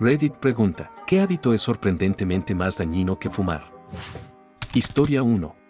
Reddit pregunta, ¿qué hábito es sorprendentemente más dañino que fumar? Historia 1.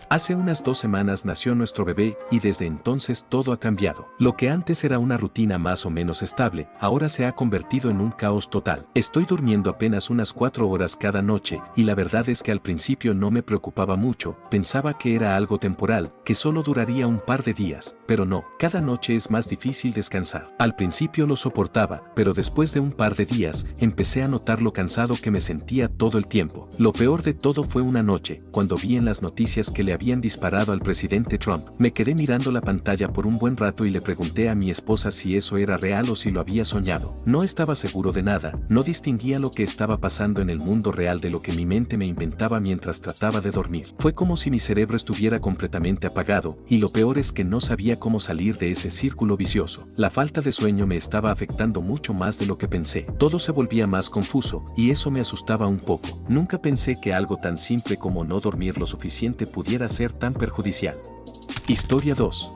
Hace unas 2 semanas nació nuestro bebé y desde entonces todo ha cambiado. Lo que antes era una rutina más o menos estable, ahora se ha convertido en un caos total. Estoy durmiendo apenas unas 4 horas cada noche y la verdad es que al principio no me preocupaba mucho, pensaba que era algo temporal, que solo duraría un par de días, pero no, cada noche es más difícil descansar. Al principio lo soportaba, pero después de un par de días, empecé a notar lo cansado que me sentía todo el tiempo. Lo peor de todo fue una noche, cuando vi en las noticias que le habían disparado al presidente Trump. Me quedé mirando la pantalla por un buen rato y le pregunté a mi esposa si eso era real o si lo había soñado. No estaba seguro de nada, no distinguía lo que estaba pasando en el mundo real de lo que mi mente me inventaba mientras trataba de dormir. Fue como si mi cerebro estuviera completamente apagado, y lo peor es que no sabía cómo salir de ese círculo vicioso. La falta de sueño me estaba afectando mucho más de lo que pensé. Todo se volvía más confuso, y eso me asustaba un poco. Nunca pensé que algo tan simple como no dormir lo suficiente pudiera ser tan perjudicial. Historia 2.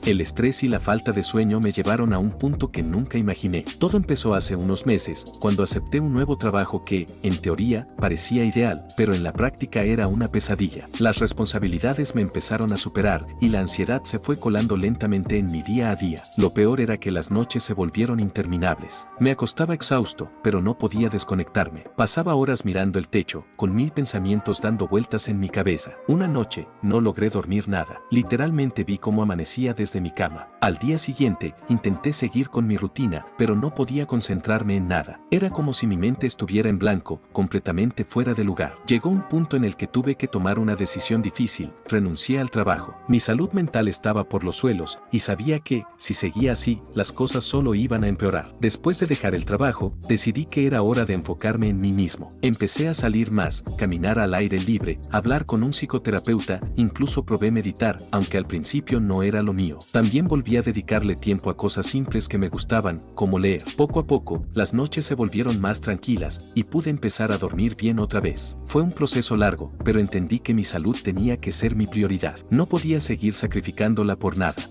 El estrés y la falta de sueño me llevaron a un punto que nunca imaginé. Todo empezó hace unos meses, cuando acepté un nuevo trabajo que, en teoría, parecía ideal, pero en la práctica era una pesadilla. Las responsabilidades me empezaron a superar y la ansiedad se fue colando lentamente en mi día a día. Lo peor era que las noches se volvieron interminables. Me acostaba exhausto, pero no podía desconectarme. Pasaba horas mirando el techo, con 1000 pensamientos dando vueltas en mi cabeza. Una noche, no logré dormir nada. Literalmente vi cómo amanecía desde mi cama. Al día siguiente, intenté seguir con mi rutina, pero no podía concentrarme en nada. Era como si mi mente estuviera en blanco, completamente fuera de lugar. Llegó un punto en el que tuve que tomar una decisión difícil, renuncié al trabajo. Mi salud mental estaba por los suelos, y sabía que, si seguía así, las cosas solo iban a empeorar. Después de dejar el trabajo, decidí que era hora de enfocarme en mí mismo. Empecé a salir más, caminar al aire libre, hablar con un psicoterapeuta, incluso probé meditar, aunque al principio no era lo mío. También volví a dedicarle tiempo a cosas simples que me gustaban, como leer. Poco a poco, las noches se volvieron más tranquilas y pude empezar a dormir bien otra vez. Fue un proceso largo, pero entendí que mi salud tenía que ser mi prioridad. No podía seguir sacrificándola por nada.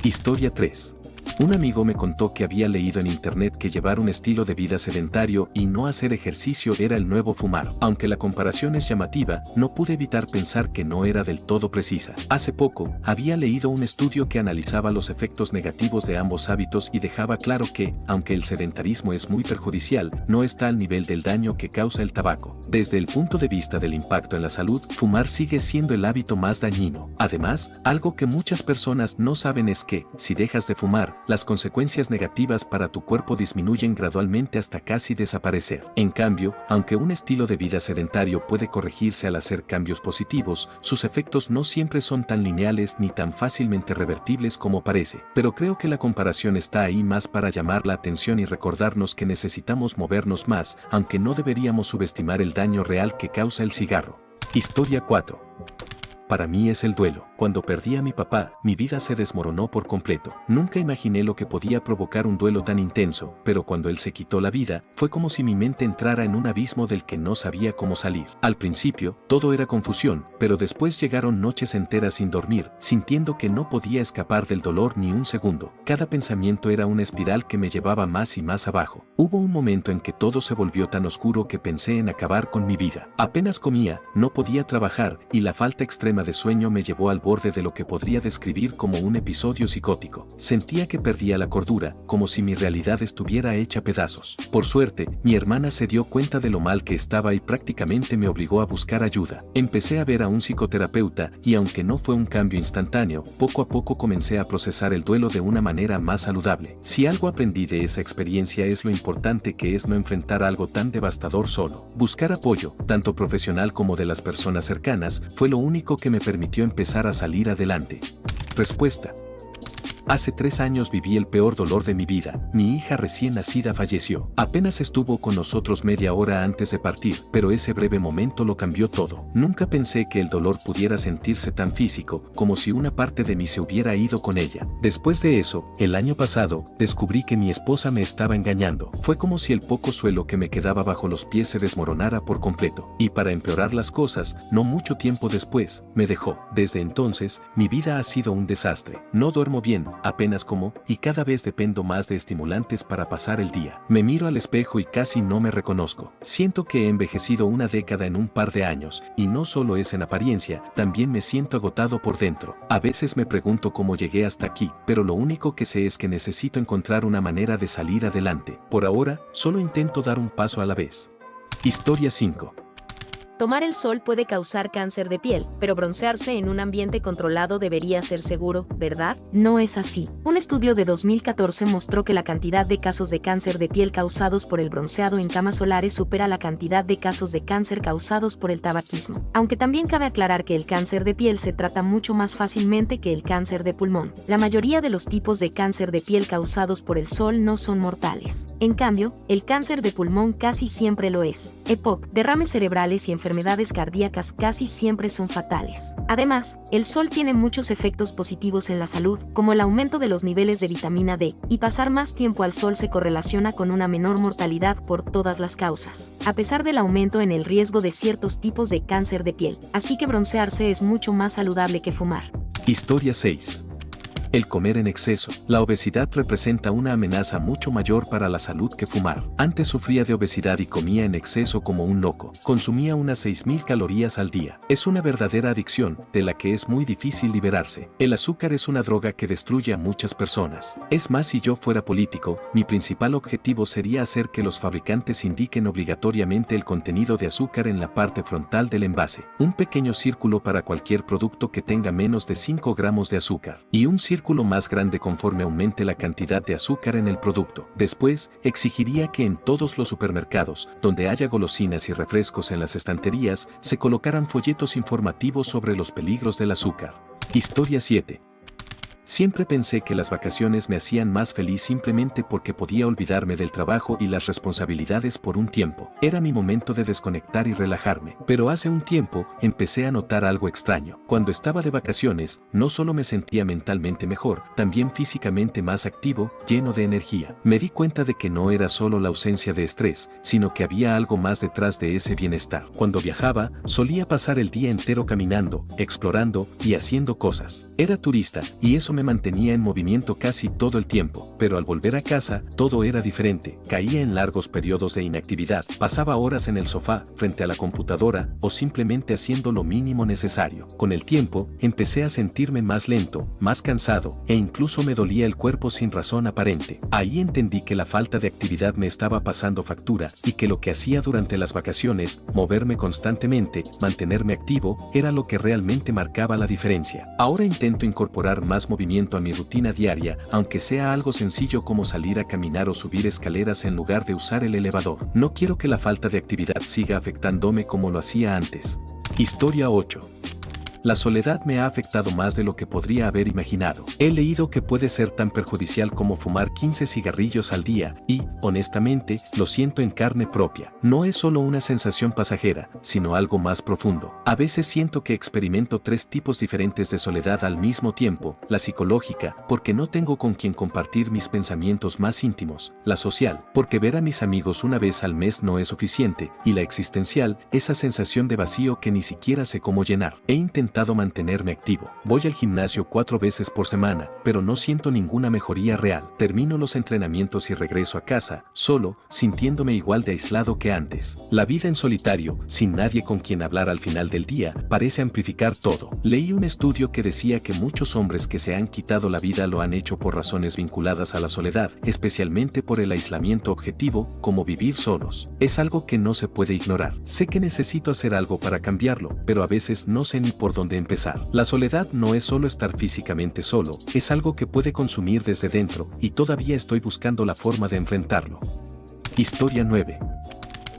Historia 3. Un amigo me contó que había leído en internet que llevar un estilo de vida sedentario y no hacer ejercicio era el nuevo fumar. Aunque la comparación es llamativa, no pude evitar pensar que no era del todo precisa. Hace poco, había leído un estudio que analizaba los efectos negativos de ambos hábitos y dejaba claro que, aunque el sedentarismo es muy perjudicial, no está al nivel del daño que causa el tabaco. Desde el punto de vista del impacto en la salud, fumar sigue siendo el hábito más dañino. Además, algo que muchas personas no saben es que, si dejas de fumar, las consecuencias negativas para tu cuerpo disminuyen gradualmente hasta casi desaparecer. En cambio, aunque un estilo de vida sedentario puede corregirse al hacer cambios positivos, sus efectos no siempre son tan lineales ni tan fácilmente revertibles como parece. Pero creo que la comparación está ahí más para llamar la atención y recordarnos que necesitamos movernos más, aunque no deberíamos subestimar el daño real que causa el cigarro. Historia 4. Para mí es el duelo. Cuando perdí a mi papá, mi vida se desmoronó por completo. Nunca imaginé lo que podía provocar un duelo tan intenso, pero cuando él se quitó la vida, fue como si mi mente entrara en un abismo del que no sabía cómo salir. Al principio, todo era confusión, pero después llegaron noches enteras sin dormir, sintiendo que no podía escapar del dolor ni un segundo. Cada pensamiento era una espiral que me llevaba más y más abajo. Hubo un momento en que todo se volvió tan oscuro que pensé en acabar con mi vida. Apenas comía, no podía trabajar, y la falta extrema de sueño me llevó al borde de lo que podría describir como un episodio psicótico. Sentía que perdía la cordura, como si mi realidad estuviera hecha pedazos. Por suerte, mi hermana se dio cuenta de lo mal que estaba y prácticamente me obligó a buscar ayuda. Empecé a ver a un psicoterapeuta y aunque no fue un cambio instantáneo, poco a poco comencé a procesar el duelo de una manera más saludable. Si algo aprendí de esa experiencia es lo importante que es no enfrentar algo tan devastador solo. Buscar apoyo, tanto profesional como de las personas cercanas, fue lo único que me permitió empezar a salir adelante. Respuesta. Hace 3 años viví el peor dolor de mi vida. Mi hija recién nacida falleció. Apenas estuvo con nosotros media hora antes de partir, pero ese breve momento lo cambió todo. Nunca pensé que el dolor pudiera sentirse tan físico, como si una parte de mí se hubiera ido con ella. Después de eso, el año pasado, descubrí que mi esposa me estaba engañando. Fue como si el poco suelo que me quedaba bajo los pies se desmoronara por completo. Y para empeorar las cosas, no mucho tiempo después, me dejó. Desde entonces, mi vida ha sido un desastre. No duermo bien, apenas como, y cada vez dependo más de estimulantes para pasar el día. Me miro al espejo y casi no me reconozco. Siento que he envejecido una década en un par de años, y no solo es en apariencia, también me siento agotado por dentro. A veces me pregunto cómo llegué hasta aquí, pero lo único que sé es que necesito encontrar una manera de salir adelante. Por ahora, solo intento dar un paso a la vez. Historia 5. Tomar el sol puede causar cáncer de piel, pero broncearse en un ambiente controlado debería ser seguro, ¿verdad? No es así. Un estudio de 2014 mostró que la cantidad de casos de cáncer de piel causados por el bronceado en camas solares supera la cantidad de casos de cáncer causados por el tabaquismo. Aunque también cabe aclarar que el cáncer de piel se trata mucho más fácilmente que el cáncer de pulmón. La mayoría de los tipos de cáncer de piel causados por el sol no son mortales. En cambio, el cáncer de pulmón casi siempre lo es. EPOC, derrames cerebrales y enfermedades cardíacas casi siempre son fatales. Además, el sol tiene muchos efectos positivos en la salud, como el aumento de los niveles de vitamina D, y pasar más tiempo al sol se correlaciona con una menor mortalidad por todas las causas, a pesar del aumento en el riesgo de ciertos tipos de cáncer de piel. Así que broncearse es mucho más saludable que fumar. Historia 6. El comer en exceso. La obesidad representa una amenaza mucho mayor para la salud que fumar. Antes sufría de obesidad y comía en exceso como un loco. Consumía unas 6.000 calorías al día. Es una verdadera adicción, de la que es muy difícil liberarse. El azúcar es una droga que destruye a muchas personas. Es más, si yo fuera político, mi principal objetivo sería hacer que los fabricantes indiquen obligatoriamente el contenido de azúcar en la parte frontal del envase. Un pequeño círculo para cualquier producto que tenga menos de 5 gramos de azúcar. Y un círculo más grande conforme aumente la cantidad de azúcar en el producto. Después, exigiría que en todos los supermercados, donde haya golosinas y refrescos en las estanterías, se colocaran folletos informativos sobre los peligros del azúcar. Historia 7. Siempre pensé que las vacaciones me hacían más feliz simplemente porque podía olvidarme del trabajo y las responsabilidades por un tiempo. Era mi momento de desconectar y relajarme. Pero hace un tiempo empecé a notar algo extraño. Cuando estaba de vacaciones, no solo me sentía mentalmente mejor, también físicamente más activo, lleno de energía. Me di cuenta de que no era solo la ausencia de estrés, sino que había algo más detrás de ese bienestar. Cuando viajaba, solía pasar el día entero caminando, explorando y haciendo cosas. Era turista, y eso me mantenía en movimiento casi todo el tiempo, pero al volver a casa, todo era diferente. Caía en largos periodos de inactividad, pasaba horas en el sofá, frente a la computadora, o simplemente haciendo lo mínimo necesario. Con el tiempo, empecé a sentirme más lento, más cansado, e incluso me dolía el cuerpo sin razón aparente. Ahí entendí que la falta de actividad me estaba pasando factura, y que lo que hacía durante las vacaciones, moverme constantemente, mantenerme activo, era lo que realmente marcaba la diferencia. Ahora intento incorporar más movimiento a mi rutina diaria, aunque sea algo sencillo como salir a caminar o subir escaleras en lugar de usar el elevador. No quiero que la falta de actividad siga afectándome como lo hacía antes. Historia 8. La soledad me ha afectado más de lo que podría haber imaginado. He leído que puede ser tan perjudicial como fumar 15 cigarrillos al día y, honestamente, lo siento en carne propia. No es solo una sensación pasajera, sino algo más profundo. A veces siento que experimento 3 tipos diferentes de soledad al mismo tiempo: la psicológica, porque no tengo con quien compartir mis pensamientos más íntimos; la social, porque ver a mis amigos una vez al mes no es suficiente; y la existencial, esa sensación de vacío que ni siquiera sé cómo llenar. He intentado mantenerme activo. Voy al gimnasio 4 veces por semana, pero no siento ninguna mejoría real. Termino los entrenamientos y regreso a casa, solo, sintiéndome igual de aislado que antes. La vida en solitario, sin nadie con quien hablar al final del día, parece amplificar todo. Leí un estudio que decía que muchos hombres que se han quitado la vida lo han hecho por razones vinculadas a la soledad, especialmente por el aislamiento objetivo, como vivir solos. Es algo que no se puede ignorar. Sé que necesito hacer algo para cambiarlo, pero a veces no sé ni por dónde empezar. La soledad no es solo estar físicamente solo, es algo que puede consumir desde dentro, y todavía estoy buscando la forma de enfrentarlo. Historia 9.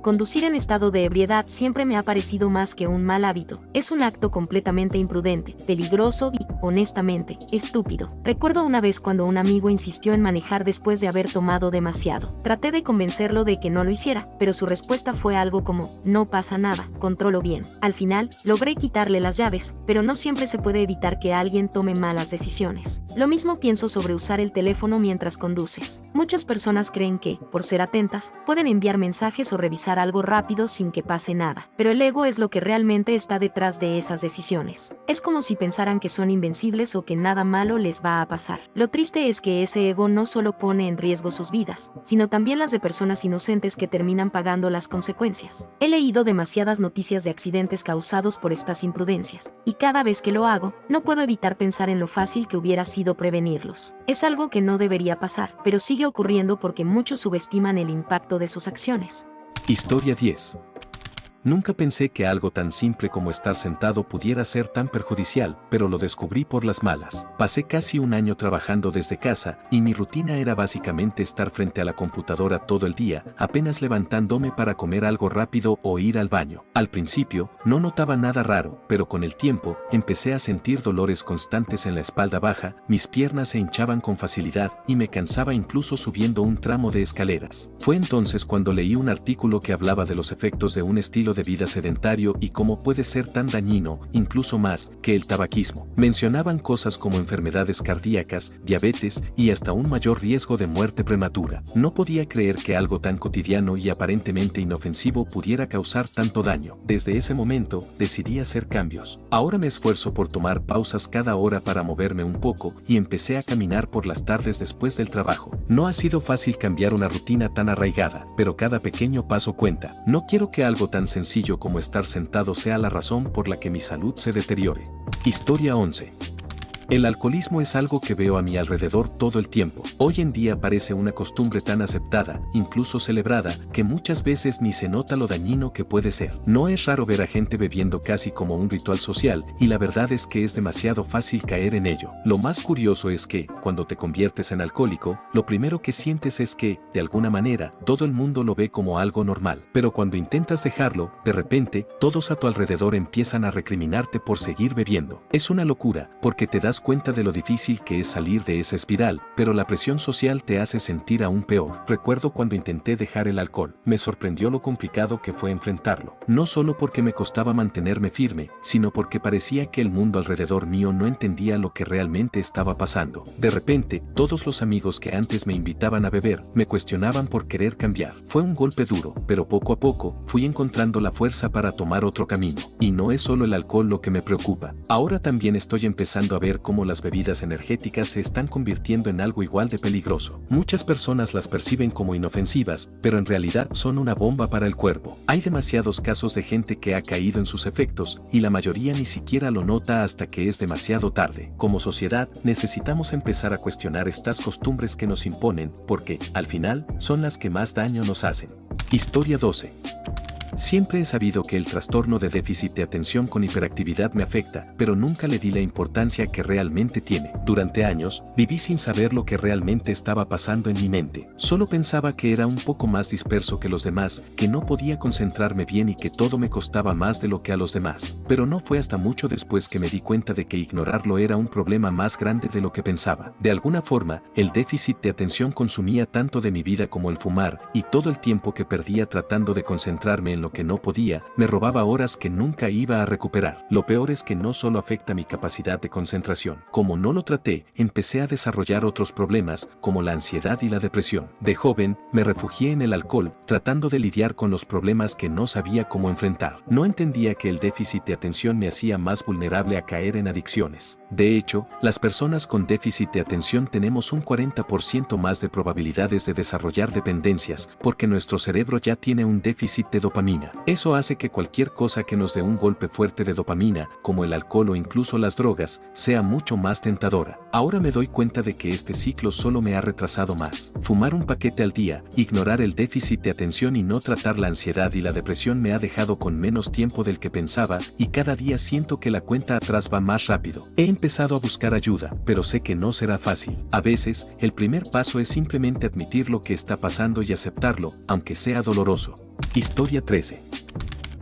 Conducir en estado de ebriedad siempre me ha parecido más que un mal hábito. Es un acto completamente imprudente, peligroso y, honestamente, estúpido. Recuerdo una vez cuando un amigo insistió en manejar después de haber tomado demasiado. Traté de convencerlo de que no lo hiciera, pero su respuesta fue algo como: no pasa nada, controlo bien. Al final, logré quitarle las llaves, pero no siempre se puede evitar que alguien tome malas decisiones. Lo mismo pienso sobre usar el teléfono mientras conduces. Muchas personas creen que, por ser atentas, pueden enviar mensajes o revisar intentar algo rápido sin que pase nada. Pero el ego es lo que realmente está detrás de esas decisiones. Es como si pensaran que son invencibles o que nada malo les va a pasar. Lo triste es que ese ego no solo pone en riesgo sus vidas, sino también las de personas inocentes que terminan pagando las consecuencias. He leído demasiadas noticias de accidentes causados por estas imprudencias, y cada vez que lo hago, no puedo evitar pensar en lo fácil que hubiera sido prevenirlos. Es algo que no debería pasar, pero sigue ocurriendo porque muchos subestiman el impacto de sus acciones. Historia 10. Nunca pensé que algo tan simple como estar sentado pudiera ser tan perjudicial, pero lo descubrí por las malas. Pasé casi un año trabajando desde casa, y mi rutina era básicamente estar frente a la computadora todo el día, apenas levantándome para comer algo rápido o ir al baño. Al principio, no notaba nada raro, pero con el tiempo, empecé a sentir dolores constantes en la espalda baja, mis piernas se hinchaban con facilidad, y me cansaba incluso subiendo un tramo de escaleras. Fue entonces cuando leí un artículo que hablaba de los efectos de un estilo de vida sedentario y cómo puede ser tan dañino, incluso más, que el tabaquismo. Mencionaban cosas como enfermedades cardíacas, diabetes y hasta un mayor riesgo de muerte prematura. No podía creer que algo tan cotidiano y aparentemente inofensivo pudiera causar tanto daño. Desde ese momento, decidí hacer cambios. Ahora me esfuerzo por tomar pausas cada hora para moverme un poco y empecé a caminar por las tardes después del trabajo. No ha sido fácil cambiar una rutina tan arraigada, pero cada pequeño paso cuenta. No quiero que algo tan sencillo como estar sentado sea la razón por la que mi salud se deteriore. Historia 11. El alcoholismo es algo que veo a mi alrededor todo el tiempo. Hoy en día parece una costumbre tan aceptada, incluso celebrada, que muchas veces ni se nota lo dañino que puede ser. No es raro ver a gente bebiendo casi como un ritual social, y la verdad es que es demasiado fácil caer en ello. Lo más curioso es que, cuando te conviertes en alcohólico, lo primero que sientes es que, de alguna manera, todo el mundo lo ve como algo normal. Pero cuando intentas dejarlo, de repente, todos a tu alrededor empiezan a recriminarte por seguir bebiendo. Es una locura, porque te das cuenta de lo difícil que es salir de esa espiral, pero la presión social te hace sentir aún peor. Recuerdo cuando intenté dejar el alcohol, me sorprendió lo complicado que fue enfrentarlo. No solo porque me costaba mantenerme firme, sino porque parecía que el mundo alrededor mío no entendía lo que realmente estaba pasando. De repente, todos los amigos que antes me invitaban a beber, me cuestionaban por querer cambiar. Fue un golpe duro, pero poco a poco, fui encontrando la fuerza para tomar otro camino. Y no es solo el alcohol lo que me preocupa. Ahora también estoy empezando a ver cómo las bebidas energéticas se están convirtiendo en algo igual de peligroso. Muchas personas las perciben como inofensivas, pero en realidad son una bomba para el cuerpo. Hay demasiados casos de gente que ha caído en sus efectos, y la mayoría ni siquiera lo nota hasta que es demasiado tarde. Como sociedad, necesitamos empezar a cuestionar estas costumbres que nos imponen, porque, al final, son las que más daño nos hacen. Historia 12. Siempre he sabido que el trastorno de déficit de atención con hiperactividad me afecta, pero nunca le di la importancia que realmente tiene. Durante años, viví sin saber lo que realmente estaba pasando en mi mente. Solo pensaba que era un poco más disperso que los demás, que no podía concentrarme bien y que todo me costaba más de lo que a los demás. Pero no fue hasta mucho después que me di cuenta de que ignorarlo era un problema más grande de lo que pensaba. De alguna forma, el déficit de atención consumía tanto de mi vida como el fumar, y todo el tiempo que perdía tratando de concentrarme en lo que no podía, me robaba horas que nunca iba a recuperar. Lo peor es que no solo afecta mi capacidad de concentración. Como no lo traté, empecé a desarrollar otros problemas, como la ansiedad y la depresión. De joven, me refugié en el alcohol, tratando de lidiar con los problemas que no sabía cómo enfrentar. No entendía que el déficit de atención me hacía más vulnerable a caer en adicciones. De hecho, las personas con déficit de atención tenemos un 40% más de probabilidades de desarrollar dependencias, porque nuestro cerebro ya tiene un déficit de dopamina. Eso hace que cualquier cosa que nos dé un golpe fuerte de dopamina, como el alcohol o incluso las drogas, sea mucho más tentadora. Ahora me doy cuenta de que este ciclo solo me ha retrasado más. Fumar un paquete al día, ignorar el déficit de atención y no tratar la ansiedad y la depresión me ha dejado con menos tiempo del que pensaba, y cada día siento que la cuenta atrás va más rápido. He empezado a buscar ayuda, pero sé que no será fácil. A veces, el primer paso es simplemente admitir lo que está pasando y aceptarlo, aunque sea doloroso. Historia 13.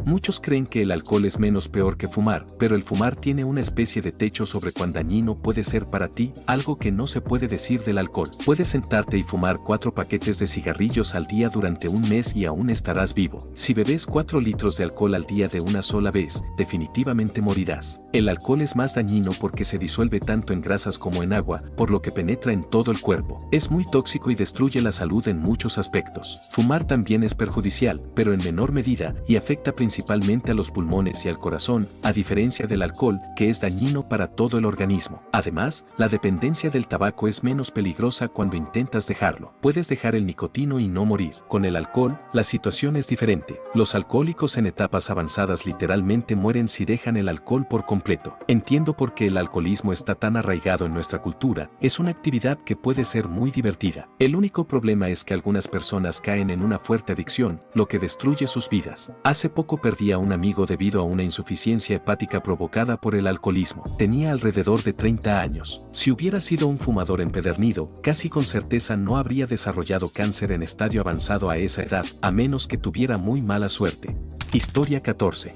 Muchos creen que el alcohol es menos peor que fumar, pero el fumar tiene una especie de techo sobre cuán dañino puede ser para ti, algo que no se puede decir del alcohol. Puedes sentarte y fumar 4 paquetes de cigarrillos al día durante un mes y aún estarás vivo. Si bebes 4 litros de alcohol al día de una sola vez, definitivamente morirás. El alcohol es más dañino porque se disuelve tanto en grasas como en agua, por lo que penetra en todo el cuerpo. Es muy tóxico y destruye la salud en muchos aspectos. Fumar también es perjudicial, pero en menor medida, y afecta principalmente a los pulmones y al corazón, a diferencia del alcohol, que es dañino para todo el organismo. Además, la dependencia del tabaco es menos peligrosa cuando intentas dejarlo. Puedes dejar el nicotino y no morir. Con el alcohol, la situación es diferente. Los alcohólicos en etapas avanzadas literalmente mueren si dejan el alcohol por completo. Entiendo por qué el alcoholismo está tan arraigado en nuestra cultura. Es una actividad que puede ser muy divertida. El único problema es que algunas personas caen en una fuerte adicción, lo que destruye sus vidas. Hace poco perdí a un amigo debido a una insuficiencia hepática provocada por el alcoholismo. Tenía alrededor de 30 años. Si hubiera sido un fumador empedernido, casi con certeza no habría desarrollado cáncer en estadio avanzado a esa edad, a menos que tuviera muy mala suerte. Historia 14.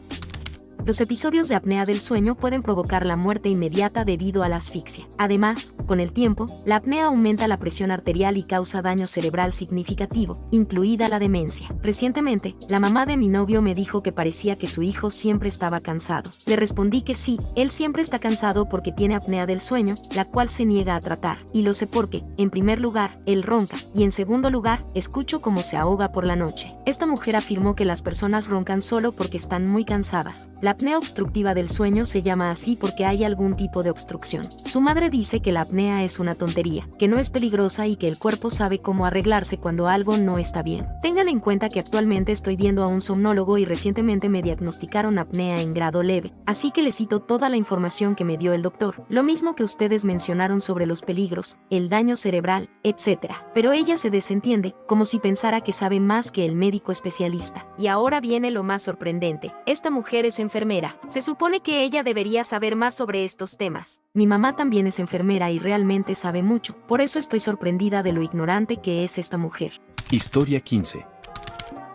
Los episodios de apnea del sueño pueden provocar la muerte inmediata debido a la asfixia. Además, con el tiempo, la apnea aumenta la presión arterial y causa daño cerebral significativo, incluida la demencia. Recientemente, la mamá de mi novio me dijo que parecía que su hijo siempre estaba cansado. Le respondí que sí, él siempre está cansado porque tiene apnea del sueño, la cual se niega a tratar. Y lo sé porque, en primer lugar, él ronca, y en segundo lugar, escucho cómo se ahoga por la noche. Esta mujer afirmó que las personas roncan solo porque están muy cansadas. La apnea obstructiva del sueño se llama así porque hay algún tipo de obstrucción. Su madre dice que la apnea es una tontería, que no es peligrosa y que el cuerpo sabe cómo arreglarse cuando algo no está bien. Tengan en cuenta que actualmente estoy viendo a un somnólogo y recientemente me diagnosticaron apnea en grado leve, así que le cito toda la información que me dio el doctor, lo mismo que ustedes mencionaron sobre los peligros, el daño cerebral, etc. Pero ella se desentiende, como si pensara que sabe más que el médico especialista. Y ahora viene lo más sorprendente, esta mujer es enfermera. Se supone que ella debería saber más sobre estos temas. Mi mamá también es enfermera y realmente sabe mucho, por eso estoy sorprendida de lo ignorante que es esta mujer. Historia 15.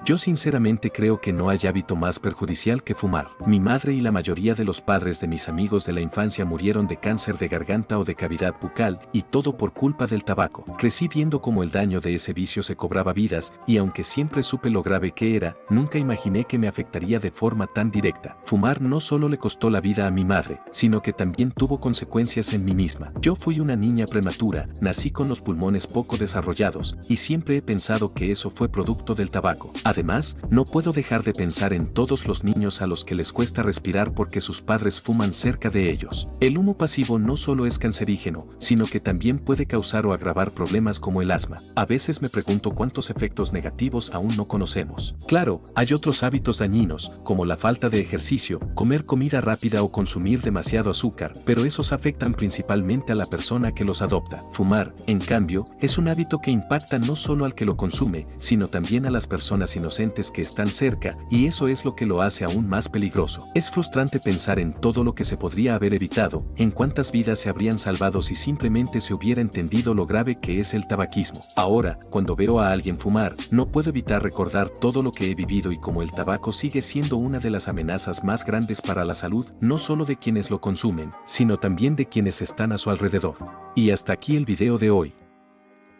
Yo sinceramente creo que no hay hábito más perjudicial que fumar. Mi madre y la mayoría de los padres de mis amigos de la infancia murieron de cáncer de garganta o de cavidad bucal, y todo por culpa del tabaco. Crecí viendo cómo el daño de ese vicio se cobraba vidas, y aunque siempre supe lo grave que era, nunca imaginé que me afectaría de forma tan directa. Fumar no solo le costó la vida a mi madre, sino que también tuvo consecuencias en mí misma. Yo fui una niña prematura, nací con los pulmones poco desarrollados, y siempre he pensado que eso fue producto del tabaco. Además, no puedo dejar de pensar en todos los niños a los que les cuesta respirar porque sus padres fuman cerca de ellos. El humo pasivo no solo es cancerígeno, sino que también puede causar o agravar problemas como el asma. A veces me pregunto cuántos efectos negativos aún no conocemos. Claro, hay otros hábitos dañinos, como la falta de ejercicio, comer comida rápida o consumir demasiado azúcar, pero esos afectan principalmente a la persona que los adopta. Fumar, en cambio, es un hábito que impacta no solo al que lo consume, sino también a las personas inocentes que están cerca, y eso es lo que lo hace aún más peligroso. Es frustrante pensar en todo lo que se podría haber evitado, en cuántas vidas se habrían salvado si simplemente se hubiera entendido lo grave que es el tabaquismo. Ahora, cuando veo a alguien fumar, no puedo evitar recordar todo lo que he vivido y cómo el tabaco sigue siendo una de las amenazas más grandes para la salud, no solo de quienes lo consumen, sino también de quienes están a su alrededor. Y hasta aquí el video de hoy.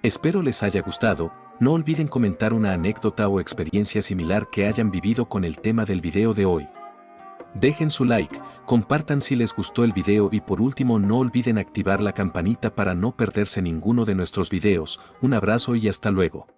Espero les haya gustado. No olviden comentar una anécdota o experiencia similar que hayan vivido con el tema del video de hoy. Dejen su like, compartan si les gustó el video y por último no olviden activar la campanita para no perderse ninguno de nuestros videos. Un abrazo y hasta luego.